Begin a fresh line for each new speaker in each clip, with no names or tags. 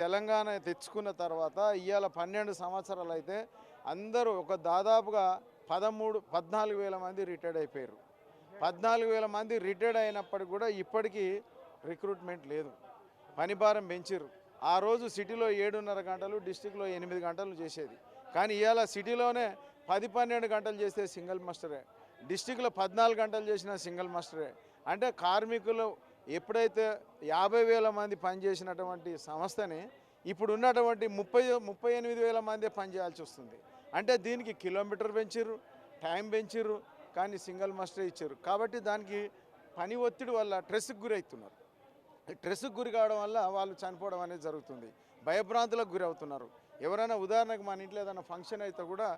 తెలంగాణ తెచ్చుకున్న తర్వాత ఇవాళ 12 సంవత్సరాలు అయితే అందరూ ఒక దాదాపుగా 14,000 మంది రిటైర్డ్ అయిపోయారు. 14,000 మంది రిటైర్డ్ అయినప్పటికి కూడా ఇప్పటికీ రిక్రూట్మెంట్ లేదు. పనిభారం పెంచారు. ఆ రోజు సిటీలో 7:30 గంటలు, డిస్టిక్లో 8 గంటలు చేసేది. కానీ ఇవాళ సిటీలోనే 10-12 గంటలు చేస్తే సింగిల్ మాస్టరే, డిస్టిక్లో 14 గంటలు చేసిన సింగిల్ మాస్టరే. అంటే కార్మికులు ఎప్పుడైతే 50,000 మంది పనిచేసినటువంటి సంస్థని ఇప్పుడు ఉన్నటువంటి 38,000 మంది పనిచేయాల్సి వస్తుంది. అంటే దీనికి కిలోమీటర్ పెంచారు, టైం పెంచారు, కానీ సింగిల్ మాస్టర్ ఇచ్చారు. కాబట్టి దానికి పని ఒత్తిడి వల్ల స్ట్రెస్కి గురవుతున్నారు. స్ట్రెస్కి గురి కావడం వల్ల వాళ్ళు చనిపోవడం అనేది జరుగుతుంది. భయభ్రాంతులకు గురి అవుతున్నారు. ఎవరైనా ఉదాహరణకు మన ఇంట్లో ఏదైనా ఫంక్షన్ అయితే కూడా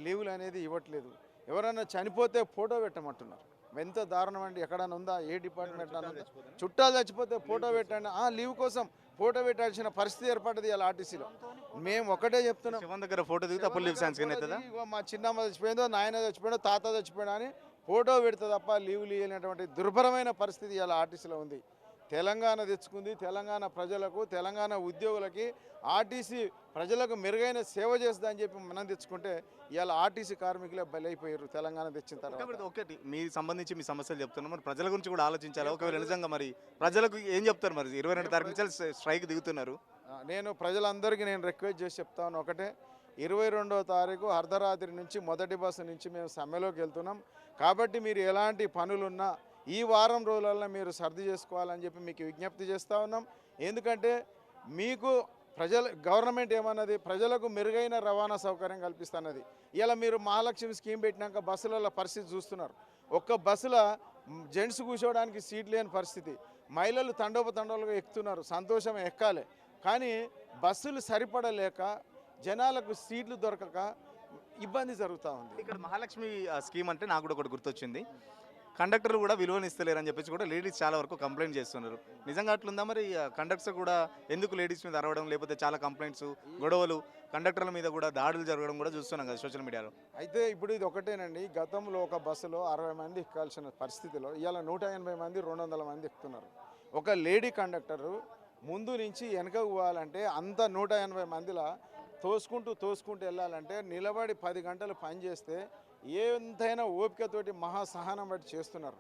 లీవులు అనేది ఇవ్వట్లేదు. ఎవరైనా చనిపోతే ఫోటో పెట్టమంటున్నారు. ఎంత దారుణం అండి. ఎక్కడైనా ఉందా? ఏ డిపార్ట్మెంట్ అన్నా చుట్టాలు చచ్చిపోతే ఫోటో పెట్టండి, లీవ్ కోసం ఫోటో పెట్టాల్సిన పరిస్థితి ఏర్పడ్డది ఇలా ఆర్టీసీలో. మేము ఒకటే చెప్తున్నాం,
దగ్గర ఫోటో దిగుతా
మా చిన్నమ్మ చచ్చిపోయిందో, నాయన చచ్చిపోయిందో, తాత చచ్చిపోయినా అని ఫోటో పెడితే తప్ప లీవులు ఇవ్వలేనటువంటి దుర్భరమైన పరిస్థితి ఇలా ఆర్టీసీలో ఉంది. తెలంగాణ తెచ్చుకుంది, తెలంగాణ ప్రజలకు, తెలంగాణ ఉద్యోగులకి ఆర్టీసీ ప్రజలకు మెరుగైన సేవ చేస్తుందని చెప్పి మనం తెచ్చుకుంటే ఇవాళ ఆర్టీసీ కార్మికులే బలైపోయారు తెలంగాణ తెచ్చిన తర్వాత.
ఒకటి మీ సంబంధించి మీ సమస్యలు చెప్తున్నారు, మరి ప్రజల గురించి కూడా ఆలోచించాలి. ఒకవేళ నిజంగా మరి ప్రజలకు ఏం చెప్తారు? మరి 22 తారీఖు నుంచి స్ట్రైక్ దిగుతున్నారు.
నేను ప్రజలందరికీ రిక్వెస్ట్ చేసి చెప్తాను ఒకటే, 22వ తారీఖు అర్ధరాత్రి నుంచి మొదటి బస్సు నుంచి మేము సమ్మెలోకి వెళ్తున్నాం. కాబట్టి మీరు ఎలాంటి పనులున్నా ఈ వారం రోజులలో మీరు సర్ది చేసుకోవాలని చెప్పి మీకు విజ్ఞప్తి చేస్తూ ఉన్నాం. ఎందుకంటే మీకు గవర్నమెంట్ ఏమన్నది, ప్రజలకు మెరుగైన రవాణా సౌకర్యం కల్పిస్తున్నది. ఇలా మీరు మహాలక్ష్మి స్కీమ్ పెట్టినాక బస్సులలో పరిస్థితి చూస్తున్నారు. ఒక్క బస్సులో జెంట్స్ కూర్చోవడానికి సీట్ లేని పరిస్థితి. మహిళలు తండోపతండోలుగా ఎక్కుతున్నారు, సంతోషం ఎక్కాలి. కానీ బస్సులు సరిపడలేక జనాలకు సీట్లు దొరకక ఇబ్బంది జరుగుతూ ఉంది.
ఇక్కడ మహాలక్ష్మి స్కీమ్ అంటే నాకు కూడా ఒకటి గుర్తొచ్చింది. కండక్టర్లు కూడా విలువను ఇస్తలేరని చెప్పేసి కూడా లేడీస్ చాలా వరకు కంప్లైంట్ చేస్తున్నారు. నిజంగా అట్లుందా? మరి కండక్టర్ కూడా ఎందుకు లేడీస్ మీద అరవడం, లేకపోతే చాలా కంప్లైంట్స్, గొడవలు, కండక్టర్ల మీద కూడా దాడులు జరగడం కూడా చూస్తున్నాం కదా సోషల్ మీడియాలో.
అయితే ఇప్పుడు ఇది ఒకటేనండి. గతంలో ఒక బస్సులో 60 మంది ఎక్కాల్సిన పరిస్థితిలో ఇవాళ 180 మంది, 200 మంది ఎక్కుతున్నారు. ఒక లేడీ కండక్టరు ముందు నుంచి వెనకకు పోవాలంటే అంత 180 మందిలా తోసుకుంటూ వెళ్ళాలంటే నిలబడి 10 గంటలు పని చేస్తే ఎంతైనా ఓపికతోటి మహాసహనం బట్టి చేస్తున్నారు.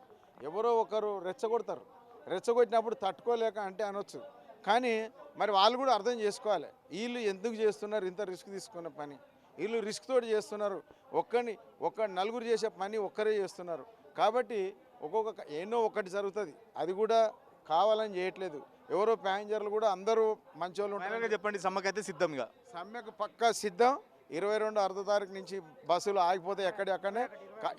ఎవరో ఒకరు రెచ్చగొట్టినప్పుడు తట్టుకోలేక అంటే అనొచ్చు. కానీ మరి వాళ్ళు కూడా అర్థం చేసుకోవాలి, వీళ్ళు ఎందుకు చేస్తున్నారు ఇంత రిస్క్ తీసుకున్న పని. వీళ్ళు రిస్క్ తోటి చేస్తున్నారు. నలుగురు చేసే పని ఒక్కరే చేస్తున్నారు. కాబట్టి ఎన్నో ఒకటి జరుగుతుంది. అది కూడా కావాలని చేయట్లేదు. ఎవరో ప్యాసింజర్లు కూడా అందరూ మంచోళ్ళు ఉంటారు.
చెప్పండి, సమ్మెకైతే సిద్ధంగా?
సమ్మెకు పక్కా సిద్ధం. 22 అర్ధ తారీఖు నుంచి బస్సులు ఆగిపోతే ఎక్కడనే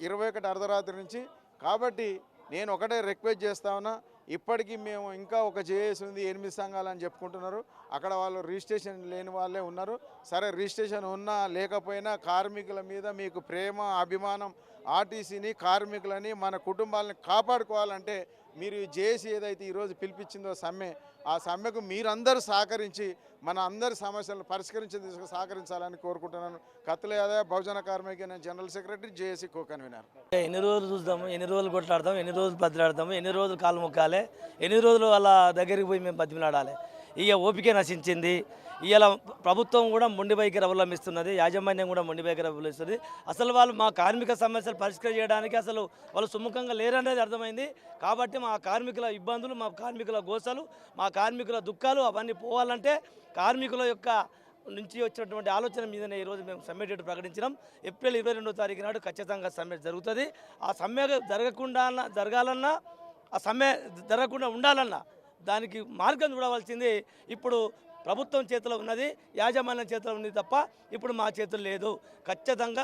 21 అర్ధరాత్రి నుంచి. కాబట్టి నేను ఒకటే రిక్వెస్ట్ చేస్తా ఉన్నా, ఇప్పటికీ మేము ఇంకా ఒక జేఏసీ ఉంది, 8 సంఘాలు అని చెప్పుకుంటున్నారు. అక్కడ వాళ్ళు రిజిస్ట్రేషన్ లేని వాళ్ళే ఉన్నారు. సరే, రిజిస్ట్రేషన్ ఉన్నా లేకపోయినా కార్మికుల మీద మీకు ప్రేమ, అభిమానం, ఆర్టీసీని, కార్మికులని, మన కుటుంబాలని కాపాడుకోవాలంటే మీరు జేఏసీ ఏదైతే ఈరోజు పిలిపించిందో సమ్మె, ఆ సమ్మెకు మీరందరూ సహకరించి మన అందరి సమస్యలను పరిష్కరించేందుకు సహకరించాలని కోరుకుంటున్నాను. కత్తుల యాదవ్, బహుజన కార్మిక union general secretary, JAC co convener.
ఎన్ని రోజులు చూద్దాము, ఎన్ని రోజులు కొట్లాడతాము, ఎన్ని రోజులు బతిలాడతాము, ఎన్ని రోజులు కాలు మొక్కాలి, ఎన్ని రోజులు వాళ్ళ దగ్గరికి పోయి మేము బతిమలాడాలి. ఇక ఓపిక నశించింది. ఇవాళ ప్రభుత్వం కూడా మొండి వైఖరి అవలంబిస్తున్నది, యాజమాన్యం కూడా మొండి వైఖరి అవలంబిస్తుంది. అసలు వాళ్ళు మా కార్మిక సమస్యలు పరిష్కరించడానికి అసలు వాళ్ళు సుముఖంగా లేరనేది అర్థమైంది. కాబట్టి మా కార్మికుల ఇబ్బందులు, మా కార్మికుల గోసలు, మా కార్మికుల దుఃఖాలు అవన్నీ పోవాలంటే కార్మికుల యొక్క నుంచి వచ్చినటువంటి ఆలోచన మీదనే ఈరోజు మేము సమ్మె డేట్ ప్రకటించినాం. ఏప్రిల్ 22వ తారీఖు నాడు ఖచ్చితంగా సమ్మె జరుగుతుంది. ఆ సమ్మె జరగాలన్నా, ఆ సమ్మె జరగకుండా ఉండాలన్నా దానికి మార్గం చూడవలసింది ఇప్పుడు ప్రభుత్వం చేతిలో ఉన్నది, యాజమాన్యం చేతిలో ఉంది తప్ప ఇప్పుడు మా చేతులు లేదు. ఖచ్చితంగా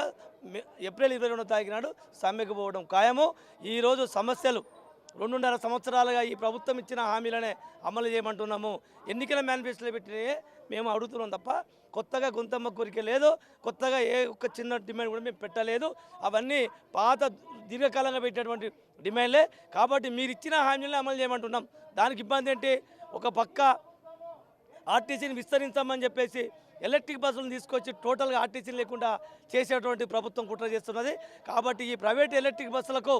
ఏప్రిల్ 22వ తారీఖు నాడు సమ్మెకు పోవడం ఖాయము. ఈరోజు సమస్యలు 2.5 సంవత్సరాలుగా ఈ ప్రభుత్వం ఇచ్చిన హామీలనే అమలు చేయమంటున్నాము. ఎన్నికల మేనిఫెస్టోలో పెట్టినవి మేము అడుగుతున్నాం తప్ప కొత్తగా గుంతమ్మ కోరిక లేదు, కొత్తగా ఏ ఒక్క చిన్న డిమాండ్ కూడా మేము పెట్టలేదు. అవన్నీ పాత దీర్ఘకాలంగా పెట్టినటువంటి డిమాండ్లే. కాబట్టి మీరు ఇచ్చిన హామీలను అమలు చేయమంటున్నాం. దానికి ఇబ్బంది ఏంటి? ఒక పక్క ఆర్టీసీని విస్తరించామని చెప్పేసి ఎలక్ట్రిక్ బస్సులను తీసుకొచ్చి టోటల్గా ఆర్టీసీ లేకుండా చేసేటువంటి ప్రభుత్వం కుట్ర చేస్తున్నది. కాబట్టి ఈ ప్రైవేట్ ఎలక్ట్రిక్ బస్సులకు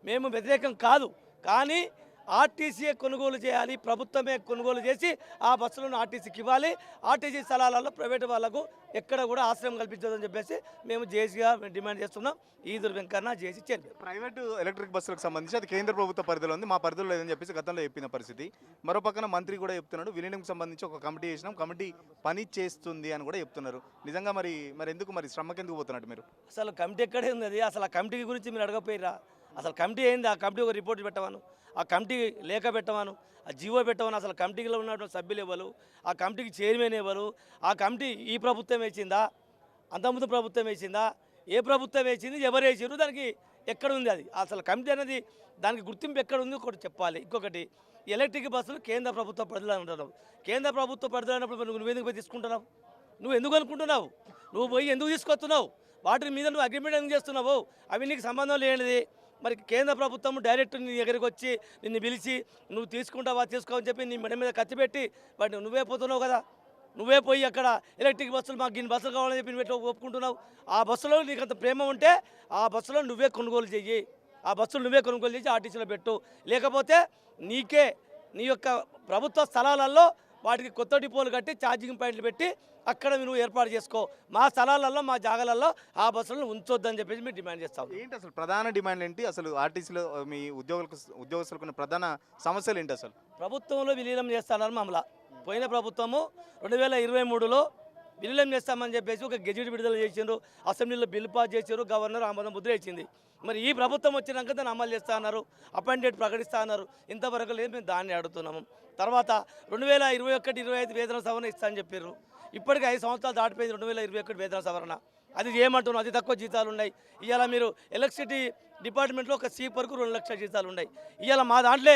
మేము వ్యతిరేకం కాదు, కానీ ఆర్టీసీయే కొనుగోలు చేయాలి, ప్రభుత్వమే కొనుగోలు చేసి ఆ బస్సులను ఆర్టీసీకి ఇవ్వాలి. ఆర్టీసీ స్థలాలలో ప్రైవేటు వాళ్ళకు ఎక్కడ కూడా ఆశ్రయం కల్పించదని చెప్పేసి మేము జేసీగా డిమాండ్ చేస్తున్నాం. Eduru Venkanna JC chairman.
Private electric బస్సులకు సంబంధించి అది కేంద్ర ప్రభుత్వ పరిధిలో ఉంది, మా పరిధిలో లేదని చెప్పేసి గతంలో చెప్పిన పరిస్థితి. మరో పక్కన మంత్రి కూడా చెప్తున్నాడు విలీనంకి సంబంధించి ఒక కమిటీ చేసినాం, కమిటీ పని చేస్తుంది అని కూడా చెప్తున్నారు. నిజంగా మరి ఎందుకు మరి శ్రమకి ఎందుకు పోతున్నట్టు మీరు?
అసలు కమిటీ ఎక్కడే ఉంది? అసలు ఆ కమిటీ గురించి మీరు అడగపోయిరా? అసలు కమిటీ ఏంది? ఆ కమిటీ ఒక రిపోర్ట్ పెట్టమను, ఆ కమిటీ లేఖ పెట్టమను, ఆ జీవో పెట్టమను. అసలు కమిటీలో ఉన్నటువంటి సభ్యులు ఎవరు, ఆ కమిటీకి చైర్మన్ ఎవరు, ఆ కమిటీ ఈ ప్రభుత్వం వేసిందా, అంతకుముందు ప్రభుత్వం వేసిందా, ఏ ప్రభుత్వం వేసింది, ఎవరు వేసారు, దానికి ఎక్కడ ఉంది అది? అసలు కమిటీ అనేది దానికి గుర్తింపు ఎక్కడ ఉంది ఒకటి చెప్పాలి. ఇంకొకటి, ఎలక్ట్రిక్ బస్సులు కేంద్ర ప్రభుత్వ పరిధిలో ఉంటున్నావు. కేంద్ర ప్రభుత్వ పరిధిలో ఉన్నప్పుడు నువ్వు ఎందుకు పోయి తీసుకుంటున్నావు? నువ్వు ఎందుకు అనుకుంటున్నావు? నువ్వు పోయి ఎందుకు తీసుకొస్తున్నావు? వాటి మీద నువ్వు అగ్రిమెంట్ ఎందుకు చేస్తున్నావు? అవి నీకు సంబంధం లేనిది. మరి కేంద్ర ప్రభుత్వం డైరెక్ట్ నీ దగ్గరికి వచ్చి నిన్ను పిలిచి నువ్వు తీసుకుంటావా తీసుకోవని చెప్పి నీ మెడ మీద కత్తి పెట్టి వాటిని నువ్వే పోతున్నావు కదా. నువ్వే పోయి అక్కడ ఎలక్ట్రిక్ బస్సులు మాకు ఇన్ని బస్సులు కావాలని చెప్పి పెట్టి ఒప్పుకుంటున్నావు. ఆ బస్సులో నీకు అంత ప్రేమ ఉంటే ఆ బస్సులో నువ్వే కొనుగోలు చెయ్యి, ఆ బస్సులు నువ్వే కొనుగోలు చేసి ఆర్టీసీలో పెట్టు. లేకపోతే నీకే నీ యొక్క ప్రభుత్వ స్థలాలలో వాటికి కొత్త డిపోలు కట్టి ఛార్జింగ్ పాయింట్లు పెట్టి అక్కడ నువ్వు ఏర్పాటు చేసుకో. మా స్థలాలలో మా జాగాలలో ఆ బస్సులను ఉంచొద్దని చెప్పేసి మీరు డిమాండ్ చేస్తాం.
ఏంటి అసలు ప్రధాన డిమాండ్ ఏంటి? అసలు ఆర్టీసీలో మీ ఉద్యోగస్తులకు ఉన్న ప్రధాన సమస్యలు ఏంటి? అసలు
ప్రభుత్వంలో విలీనం చేస్తానని మమ్మల్ని పోయిన ప్రభుత్వము 2023లో విలీనం చేస్తామని చెప్పేసి ఒక గెజెట్ విడుదల చేసిండ్రు, అసెంబ్లీలో బిల్ పాస్ చేశారు, గవర్నర్ ఆమోదం ముద్ర ఇచ్చింది. మరి ఈ ప్రభుత్వం వచ్చినాక దాన్ని అమలు చేస్తా అన్నారు, అపాయింట్ డేట్ ప్రకటిస్తా అన్నారు. ఇంతవరకు లేదు, మేము దాన్ని అడుగుతున్నాము. తర్వాత 2021-25 వేతన సవరణ ఇస్తా అని చెప్పారు. ఇప్పటికీ 5 సంవత్సరాలు దాటిపోయింది 2021 వేతన సవరణ. అది చేయమంటున్నాం. అతి తక్కువ జీతాలు ఉన్నాయి. ఇవాళ మీరు ఎలక్ట్రిసిటీ డిపార్ట్మెంట్లో ఒక సీపర్కు 2 లక్షల జీతాలు ఉన్నాయి. ఇవాళ మా దాంట్లో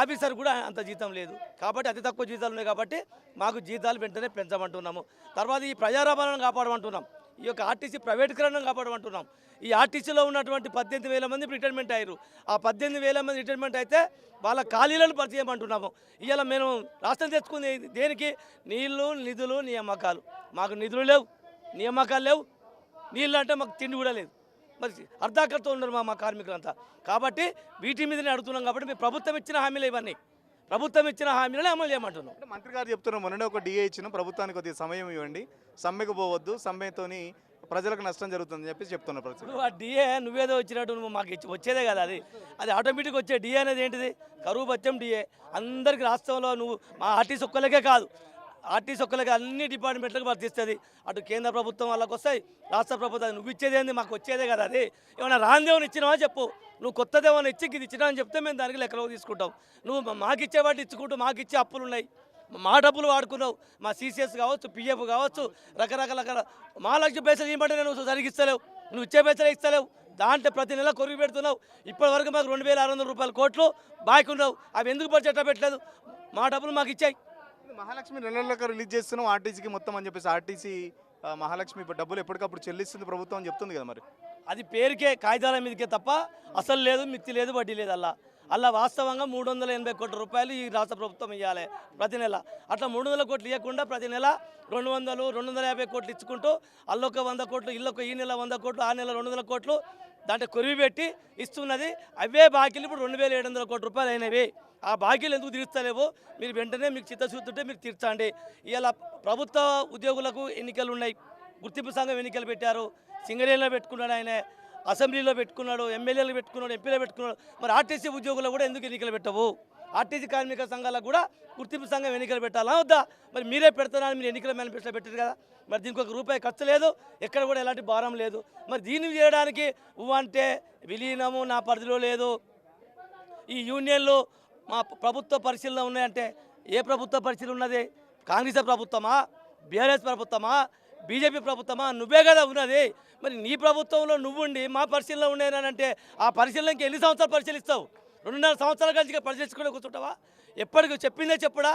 ఆఫీసర్ కూడా అంత జీతం లేదు. కాబట్టి అతి తక్కువ జీతాలు ఉన్నాయి. కాబట్టి మాకు జీతాలు వెంటనే పెంచమంటున్నాము. తర్వాత ఈ ప్రజారవాణాను కాపాడమంటున్నాం. ఈ యొక్క ఆర్టీసీ ప్రైవేటీకరణను కాపాడమంటున్నాం. ఈ ఆర్టీసీలో ఉన్నటువంటి 18,000 మంది రిటైర్మెంట్ అయ్యారు. ఆ 18,000 మంది రిటైర్మెంట్ అయితే వాళ్ళ ఖాళీలను భర్తీ చేయమంటున్నాము. ఇవాళ మేము రాష్ట్రం తెచ్చుకుంది దేనికి? నీళ్లు, నిధులు, నియామకాలు. మాకు నిధులు లేవు, నియామకాలు లేవు, నీళ్ళు అంటే మాకు తిండి కూడా లేదు. మరి అర్ధాకర్తో ఉన్నారు మా కార్మికులంతా. కాబట్టి వీటి మీదనే అడుగుతున్నాం. కాబట్టి మేము ప్రభుత్వం ఇచ్చిన హామీలు ఇవన్నీ, ప్రభుత్వం ఇచ్చిన హామీలనే అమలు చేయమంటున్నాం.
అంటే మంత్రి గారు చెప్తున్నారు మొన్ననే ఒక డిఏ ఇచ్చిన ప్రభుత్వానికి కొద్దిగా సమయం ఇవ్వండి, సమ్మెకు పోవద్దు, సమ్మెతోని ప్రజలకు నష్టం జరుగుతుందని చెప్పి చెప్తున్నారు ప్రజలు.
ఆ డిఏ నువ్వేదో వచ్చినట్టు నువ్వు మాకు వచ్చేదే కదా. అది ఆటోమేటిక్ వచ్చే డిఏ అనేది ఏంటిది? కరువు బత్యం డిఏ. అందరికీ రాష్ట్రంలో నువ్వు మా ఆర్టీసీ ఒక్కలకే కాదు, ఆర్టీసీ ఒక్కలకే అన్ని డిపార్ట్మెంట్లకు వర్తిస్తుంది. అటు కేంద్ర ప్రభుత్వం వాళ్ళకి వస్తాయి, రాష్ట్ర ప్రభుత్వం. నువ్వు ఇచ్చేది ఏంది? మాకు వచ్చేదే కదా. అది ఏమైనా రాందేమని ఇచ్చినావా చెప్పు. నువ్వు కొత్తదేమన్నా ఇచ్చి ఇది ఇచ్చినా అని చెప్తే మేము దానికి లెక్కలో తీసుకుంటాం. నువ్వు మాకు ఇచ్చేవాటి ఇచ్చుకుంటూ మాకు ఇచ్చే అప్పులు ఉన్నాయి, మా డబ్బులు వాడుకున్నావు. మా CCS కావచ్చు, PF కావచ్చు, రకరకాల మా లక్ష పైసలు ఇవ్వమంటే నువ్వు సరిగ్గా ఇస్తలేవు, నువ్వు ఇచ్చే పైసలు ఇస్తలేవు. దాంట్లో ప్రతి నెల కొరుగు పెడుతున్నావు. ఇప్పటి వరకు మాకు 2,600 రూపాయల కోట్లు బాకీ ఉన్నావు. అవి ఎందుకు బడ్జెట్ పెట్టలేదు? మా డబ్బులు మాకు ఇచ్చాయి.
మహాలక్ష్మి నెలలకు రిలీజ్ చేస్తున్నాం ఆర్టీసీకి మొత్తం అని చెప్పేసి ఆర్టీసీ మహాలక్ష్మి డబ్బులు ఎప్పటికప్పుడు చెల్లిస్తుంది ప్రభుత్వం అని చెప్తుంది కదా. మరి
అది పేరుకే, కాగితాల మీదకే తప్ప అసలు లేదు, మిత్తి లేదు, వడ్డీ లేదు. అలా వాస్తవంగా 380 కోట్ల రూపాయలు ఈ రాష్ట్ర ప్రభుత్వం ఇవ్వాలి ప్రతి నెల. అట్లా 300 కోట్లు ఇవ్వకుండా ప్రతి నెల 200, 250 కోట్లు ఇచ్చుకుంటూ అల్లొక 100 కోట్లు, ఇల్లొక ఈ నెల 100 కోట్లు, ఆ నెల 200 కోట్లు దాంట్లో కొరివి పెట్టి ఇస్తున్నది. అవే బాకీలు ఇప్పుడు 2,700 కోట్ల రూపాయలు అయినవి. ఆ బాకీలు ఎందుకు తీర్చలేవు? మీరు వెంటనే మీకు చిత్తశుద్ధి ఉంటే మీరు తీర్చండి. ఇలా ప్రభుత్వ ఉద్యోగులకు ఎన్నికలు ఉన్నాయి, గుర్తింపు సంఘం ఎన్నికలు పెట్టారు. సింగరేణిలో పెట్టుకున్నాడు ఆయన, అసెంబ్లీలో పెట్టుకున్నాడు, ఎమ్మెల్యేలు పెట్టుకున్నాడు, ఎంపీలో పెట్టుకున్నాడు. మరి ఆర్టీసీ ఉద్యోగులు కూడా ఎందుకు ఎన్నికలు పెట్టవు? ఆర్టీసీ కార్మిక సంఘాలకు కూడా గుర్తింపు సంఘం ఎన్నికలు పెట్టాలా వద్దా? మరి మీరే పెడతారని మీరు ఎన్నికల మేనిఫెస్టోలో పెట్టారు కదా. మరి దీనికి ₹1 ఖర్చు లేదు, ఎక్కడ కూడా ఎలాంటి భారం లేదు. మరి దీన్ని చేయడానికి అంటే విలీనము నా పరిధిలో లేదు, ఈ యూనియన్లు మా ప్రభుత్వ పరిశీలన ఉన్నాయంటే ఏ ప్రభుత్వ పరిశీలన ఉన్నది? కాంగ్రెస్ ప్రభుత్వమా, బీఆర్ఎస్ ప్రభుత్వమా, బీజేపీ ప్రభుత్వమా? నువ్వే కదా ఉన్నది. మరి నీ ప్రభుత్వంలో నువ్వుండి మా పరిశీలన ఉండేనంటే ఆ పరిశీలనకి ఎన్ని సంవత్సరాలు పరిశీలిస్తావు? 2.5 సంవత్సరాల కలిసి పరిశీలించుకుంటే కూర్చుంటావా? ఎప్పటికి చెప్పిందే చెప్పుడా?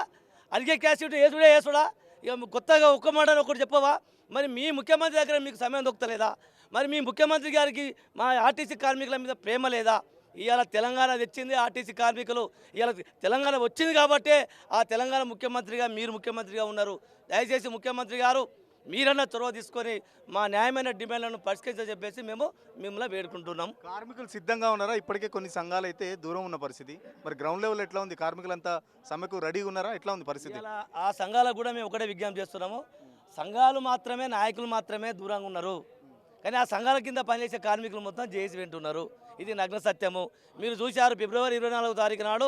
అడిగే క్యాసిటీ ఏసుడే ఏసుడా? ఇక కొత్తగా ఒక్క మాట ఒకటి చెప్పవా? మరి మీ ముఖ్యమంత్రి దగ్గర మీకు సమయం దొరుకుతలేదా? మరి మీ ముఖ్యమంత్రి గారికి మా ఆర్టీసీ కార్మికుల మీద ప్రేమ లేదా? ఇవాళ తెలంగాణ తెచ్చింది ఆర్టీసీ కార్మికులు. ఇవాళ తెలంగాణ వచ్చింది కాబట్టే ఆ తెలంగాణ ముఖ్యమంత్రిగా మీరు ముఖ్యమంత్రిగా ఉన్నారు. దయచేసి ముఖ్యమంత్రి గారు మీరన్నా చొరవ తీసుకొని మా న్యాయమైన డిమాండ్లను పరిష్కరించని చెప్పేసి మేము మిమ్మల్ని వేడుకుంటున్నాం.
కార్మికులు సిద్ధంగా ఉన్నారా? ఇప్పటికే కొన్ని సంఘాలు అయితే దూరం ఉన్న పరిస్థితి. మరి గ్రౌండ్ లెవెల్ ఎట్లా ఉంది? కార్మికులంతా సమ్మెకు రెడీగా ఉన్నారా? ఎట్లా ఉంది పరిస్థితి?
ఇలా ఆ సంఘాలకు కూడా మేము ఒకటే విజ్ఞప్తి చేస్తున్నాము. సంఘాలు మాత్రమే, నాయకులు మాత్రమే దూరంగా ఉన్నారు, కానీ ఆ సంఘాల కింద పనిచేసే కార్మికులు మొత్తం జేఏసీ వింటున్నారు. ఇది నగ్న సత్యము. మీరు చూశారు, ఫిబ్రవరి 24వ తారీఖు నాడు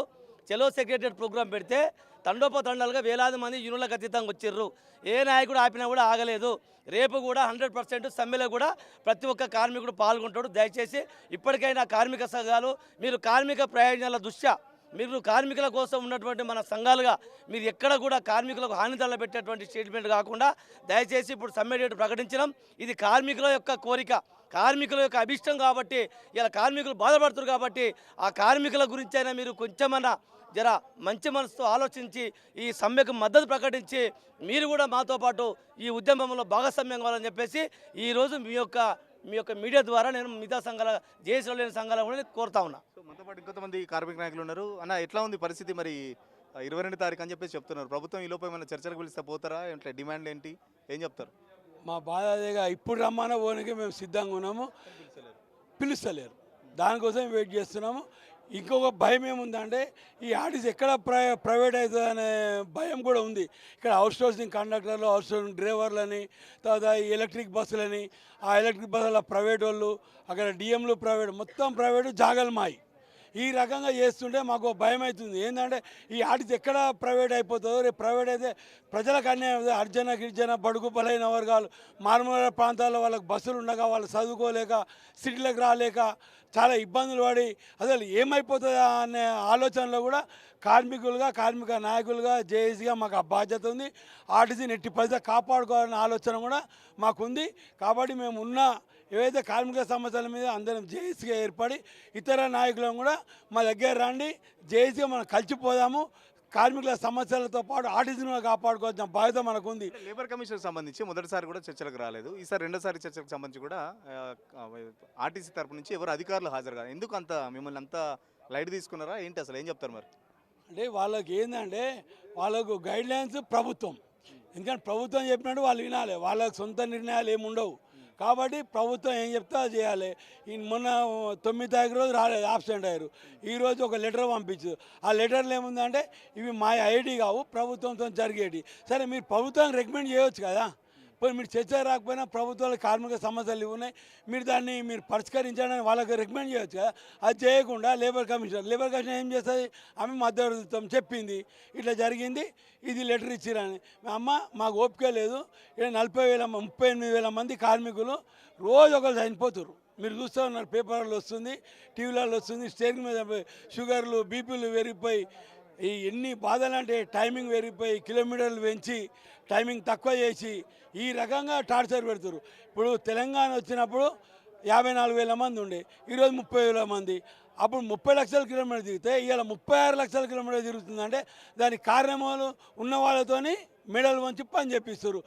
చెలో సెక్రటరియట్ ప్రోగ్రాం పెడితే తండోపతండాలుగా వేలాది మంది యూనిట్లకు అతీతంగా వచ్చిర్రు. ఏ నాయకుడు ఆపినా కూడా ఆగలేదు. రేపు కూడా 100% సమ్మెలో కూడా ప్రతి ఒక్క కార్మికుడు పాల్గొంటాడు. దయచేసి ఇప్పటికైనా కార్మిక సంఘాలు, మీరు కార్మిక ప్రయోజనాల దృష్ట్యా మీరు కార్మికుల కోసం ఉన్నటువంటి మన సంఘాలుగా మీరు ఎక్కడ కూడా కార్మికులకు హాని తలపెట్టేటువంటి స్టేట్మెంట్ కాకుండా దయచేసి ఇప్పుడు సమ్మె డేట్ ప్రకటించడం ఇది కార్మికుల యొక్క కోరిక, కార్మికుల యొక్క అభిష్టం కాబట్టి, ఇలా కార్మికులు బాధపడుతున్నారు కాబట్టి ఆ కార్మికుల గురించి అయినా మీరు కొంచెమన్నా జర మంచి మనసుతో ఆలోచించి ఈ సమ్మెకు మద్దతు ప్రకటించి మీరు కూడా మాతో పాటు ఈ ఉద్యమంలో భాగస్వామ్యం కావాలని చెప్పేసి ఈరోజు మీ యొక్క మీడియా ద్వారా నేను మిగతా సంఘాల జేఏసీలో లేని సంఘాల కూడా కోరుతా ఉన్నా.
సో మనతో పాటు ఇంకొంతమంది కార్మిక నాయకులు ఉన్నారు. అన్న, ఎట్లా ఉంది పరిస్థితి? మరి 22 తారీఖు అని చెప్పేసి చెప్తున్నారు. ప్రభుత్వం ఈ లోపల ఏమైనా చర్చలకు పిలిస్తే పోతారా? ఏంటి డిమాండ్ ఏంటి? ఏం చెప్తారు?
మా బాధ అదేగా, ఇప్పుడు రమ్మన్న పోనీకి మేము సిద్ధంగా ఉన్నాము, పిలుస్తలేరు. దానికోసం వెయిట్ చేస్తున్నాము. ఇంకొక భయం ఏముందంటే ఈ ఆర్టీసీ ఎక్కడ ప్రైవేట్ అవుతుంది అనే భయం కూడా ఉంది. ఇక్కడ అవుట్ సోర్సింగ్ కండక్టర్లు, అవుట్ సోర్సింగ్ డ్రైవర్లని, తర్వాత ఈ ఎలక్ట్రిక్ బస్సులని, ఆ ఎలక్ట్రిక్ బస్సుల ప్రైవేట్ వాళ్ళు, అక్కడ డిఎంలు ప్రైవేట్, మొత్తం ప్రైవేటు జాగలు మాయి. ఈ రకంగా చేస్తుంటే మాకు భయం అవుతుంది. ఏంటంటే ఈ ఆర్టీసీ ఎక్కడ ప్రైవేట్ అయిపోతుందో, రేపు ప్రైవేట్ అయితే ప్రజలకు అన్యాయం అవుతుంది. అర్జన గిరిజన బడుగు బలైన వర్గాలు, మారుమూల ప్రాంతాల్లో వాళ్ళకి బస్సులు ఉండగా వాళ్ళు చదువుకోలేక, సిటీలకు రాలేక చాలా ఇబ్బందులు పడి అసలు ఏమైపోతుందా అనే ఆలోచనలో కూడా కార్మికులుగా, కార్మిక నాయకులుగా, జేఏసీగా మాకు ఆ బాధ్యత ఉంది. ఆర్టీసీని ఎట్టి పరిస్థితి కాపాడుకోవాలనే ఆలోచన కూడా మాకుంది. కాబట్టి మేము ఉన్న ఏవైతే కార్మిక సమస్యల మీద అందరం జేఏసీగా ఏర్పడి ఇతర నాయకులను కూడా మా దగ్గర రండి, జేఏసీగా మనం కలిసిపోదాము. కార్మికుల సమస్యలతో పాటు ఆర్టీసీని కాపాడుకోవాల్సిన బాధ్యత మనకు ఉంది.
లేబర్ కమిషన్ సంబంధించి మొదటిసారి కూడా చర్చలకు రాలేదు. ఈసారి రెండోసారి చర్చలకు సంబంధించి కూడా ఆర్టీసీ తరపు నుంచి ఎవరు అధికారులు హాజరు కాదు. ఎందుకు అంత మిమ్మల్ని అంత లైట్ తీసుకున్నారా ఏంటి? అసలు ఏం చెప్తారు మరి?
అంటే వాళ్ళకి ఏంటంటే వాళ్ళకు గైడ్ లైన్స్ ప్రభుత్వం, ఎందుకంటే ప్రభుత్వం చెప్పినట్టు వాళ్ళు వినాలి. వాళ్ళకి సొంత నిర్ణయాలు ఏమి ఉండవు. కాబట్టి ప్రభుత్వం ఏం చెప్తే అది చేయాలి. మొన్న 9 తారీఖు రోజు రాలేదు, ఆబ్సెంట్ అయ్యారు. ఈరోజు ఒక లెటర్ పంపించు. ఆ లెటర్లో ఏముందంటే ఇవి మా ఐడి కావు, ప్రభుత్వంతో జరిగేటి. సరే, మీరు ప్రభుత్వానికి రికమెండ్ చేయవచ్చు కదా. పోయి మీరు చర్చ రాకపోయినా ప్రభుత్వాల కార్మిక సమస్యలు ఉన్నాయి, మీరు దాన్ని పరిష్కరించడానికి వాళ్ళకి రికమెండ్ చేయొచ్చు కదా. అది చేయకుండా లేబర్ కమిషన్ ఏం చేస్తుంది? ఆమె మధ్యవర్తిత్వం చెప్పింది, ఇట్లా జరిగింది, ఇది లెటర్ ఇచ్చిరని. అమ్మ మాకు ఓపిక లేదు, ఇక్కడ 38,000 మంది కార్మికులు రోజు ఒకరు చనిపోతున్నారు. మీరు చూస్తూ ఉన్నారు, పేపర్లో వస్తుంది, టీవీలలో వస్తుంది. స్టేరింగ్ మీద షుగర్లు, బీపీలు పెరిగిపోయి ఈ ఎన్ని బాధలు అంటే టైమింగ్ పెరిగిపోయి కిలోమీటర్లు పెంచి టైమింగ్ తక్కువ చేసి ఈ రకంగా టార్చర్ పెడుతున్నారు. ఇప్పుడు తెలంగాణ వచ్చినప్పుడు 54,000 మంది ఉండే, ఈరోజు 30,000 మంది. అప్పుడు 30 లక్షల కిలోమీటర్లు తిరిగితే ఇవాళ 36 లక్షల కిలోమీటర్లు తిరుగుతుందంటే దానికి కారణములు ఉన్న వాళ్ళతోని మెడలు వంచి పని చేపిస్తారు.